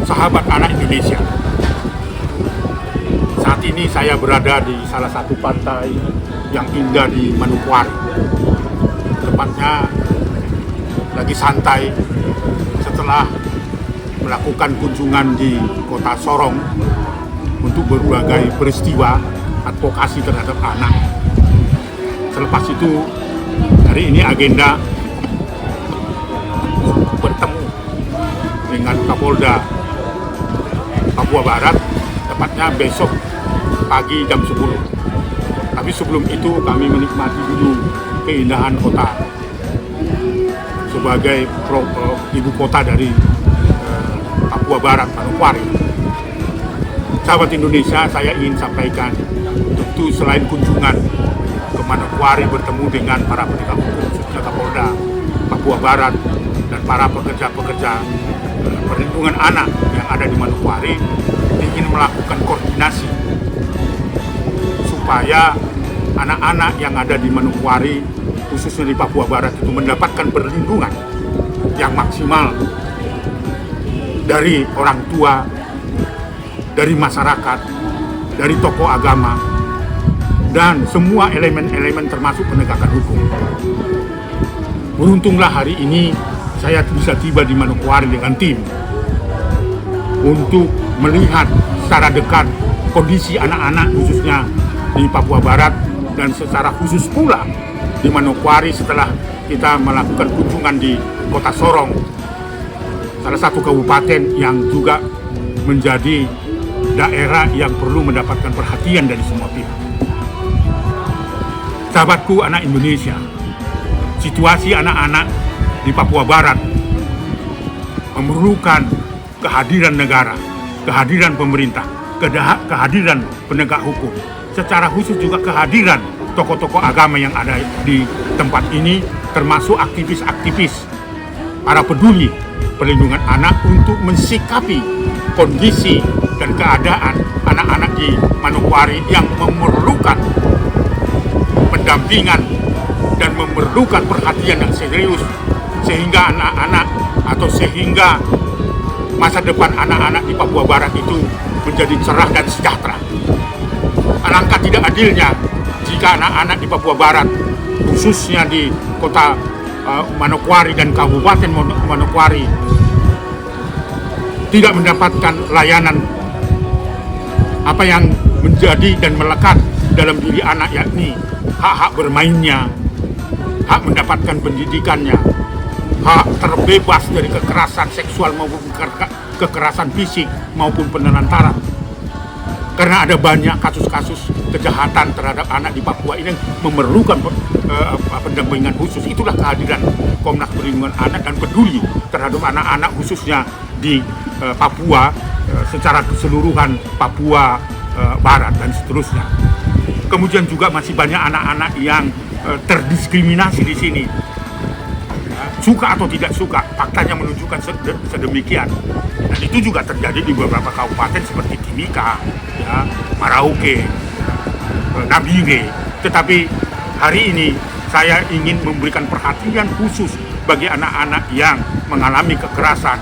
Sahabat anak Indonesia, saat ini saya berada di salah satu pantai yang indah di Manokwari. Tepatnya lagi santai setelah melakukan kunjungan di kota Sorong untuk berbagai peristiwa advokasi terhadap anak. Selepas itu, hari ini agenda bertemu dengan Kapolda Papua Barat, tepatnya besok pagi jam 10. Tapi sebelum itu kami menikmati dulu keindahan kota sebagai ibu kota dari Papua Barat, Manokwari. Sahabat Indonesia, saya ingin sampaikan, tentu selain kunjungan ke Manokwari bertemu dengan para penegak hukum, khususnya Kapolda Papua Barat dan para pekerja-pekerja perlindungan anak yang ada di Manokwari, ingin melakukan koordinasi supaya anak-anak yang ada di Manokwari, khususnya di Papua Barat itu mendapatkan perlindungan yang maksimal dari orang tua, dari masyarakat, dari tokoh agama, dan semua elemen-elemen termasuk penegakan hukum. Beruntunglah hari ini saya bisa tiba di Manokwari dengan tim untuk melihat secara dekat kondisi anak-anak khususnya di Papua Barat, dan secara khusus pula di Manokwari setelah kita melakukan kunjungan di kota Sorong, salah satu kabupaten yang juga menjadi daerah yang perlu mendapatkan perhatian dari semua pihak. Sahabatku anak Indonesia, situasi anak-anak di Papua Barat memerlukan kehadiran negara, kehadiran pemerintah, kehadiran penegak hukum, secara khusus juga kehadiran tokoh-tokoh agama yang ada di tempat ini, termasuk aktivis-aktivis, para peduli perlindungan anak untuk mensikapi kondisi dan keadaan anak-anak di Manokwari yang memerlukan pendampingan dan memerlukan perhatian yang serius, sehingga anak-anak atau sehingga masa depan anak-anak di Papua Barat itu menjadi cerah dan sejahtera. Alangkah tidak adilnya jika anak-anak di Papua Barat, khususnya di kota Manokwari dan Kabupaten Manokwari, tidak mendapatkan layanan apa yang menjadi dan melekat dalam diri anak, yakni hak-hak bermainnya, hak mendapatkan pendidikannya, hak terbebas dari kekerasan seksual maupun kekerasan fisik maupun penelantaran. Karena ada banyak kasus-kasus kejahatan terhadap anak di Papua ini yang memerlukan pendampingan khusus. Itulah kehadiran Komnas Perlindungan Anak dan peduli terhadap anak-anak khususnya di Papua, secara keseluruhan Papua Barat dan seterusnya. Kemudian juga masih banyak anak-anak yang terdiskriminasi di sini. Suka atau tidak suka, faktanya menunjukkan sedemikian. Dan itu juga terjadi di beberapa kabupaten seperti Timika, ya, Merauke, Nabire. Tetapi hari ini saya ingin memberikan perhatian khusus bagi anak-anak yang mengalami kekerasan,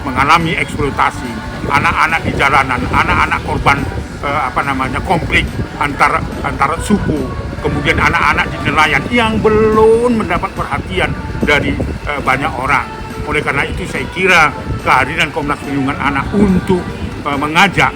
mengalami eksploitasi, anak-anak di jalanan, anak-anak korban konflik antara suku, kemudian anak-anak di nelayan yang belum mendapat perhatian dari banyak orang. Oleh karena itu saya kira kehadiran Komnas Perlindungan Anak untuk mengajak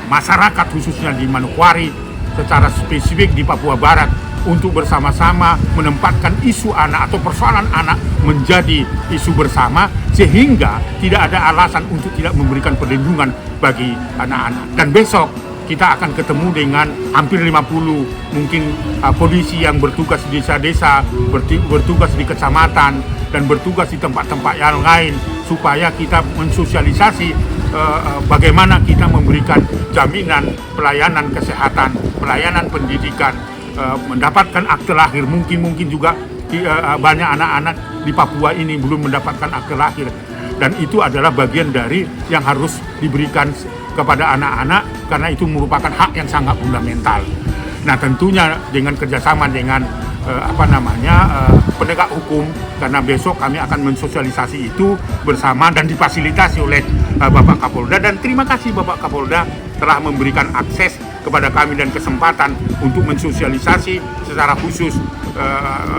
masyarakat khususnya di Manokwari, secara spesifik di Papua Barat, untuk bersama-sama menempatkan isu anak atau persoalan anak menjadi isu bersama, sehingga tidak ada alasan untuk tidak memberikan perlindungan bagi anak-anak. Dan besok kita akan ketemu dengan hampir 50 mungkin polisi yang bertugas di desa-desa, bertugas di kecamatan, dan bertugas di tempat-tempat yang lain, supaya kita mensosialisasi bagaimana kita memberikan jaminan pelayanan kesehatan, pelayanan pendidikan, mendapatkan akte lahir. Mungkin juga banyak anak-anak di Papua ini belum mendapatkan akte lahir, dan itu adalah bagian dari yang harus diberikan kepada anak-anak, karena itu merupakan hak yang sangat fundamental. Nah, tentunya dengan kerjasama dengan penegak hukum, karena besok kami akan mensosialisasi itu bersama dan difasilitasi oleh Bapak Kapolda. Dan terima kasih Bapak Kapolda telah memberikan akses kepada kami dan kesempatan untuk mensosialisasi secara khusus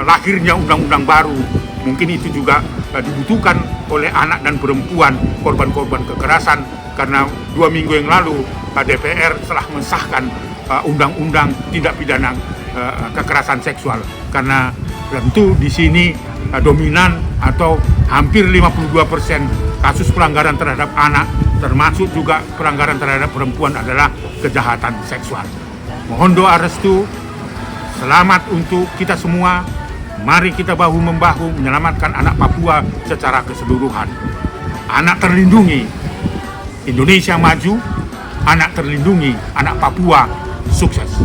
lahirnya undang-undang baru. Mungkin itu juga dibutuhkan oleh anak dan perempuan korban-korban kekerasan, karena 2 minggu yang lalu DPR telah mensahkan undang-undang tindak pidana kekerasan seksual. Karena tentu di sini dominan atau hampir 52% kasus pelanggaran terhadap anak, termasuk juga pelanggaran terhadap perempuan, adalah kejahatan seksual. Mohon doa restu, selamat untuk kita semua. Mari kita bahu-membahu menyelamatkan anak Papua secara keseluruhan. Anak terlindungi, Indonesia maju. Anak terlindungi, anak Papua sukses.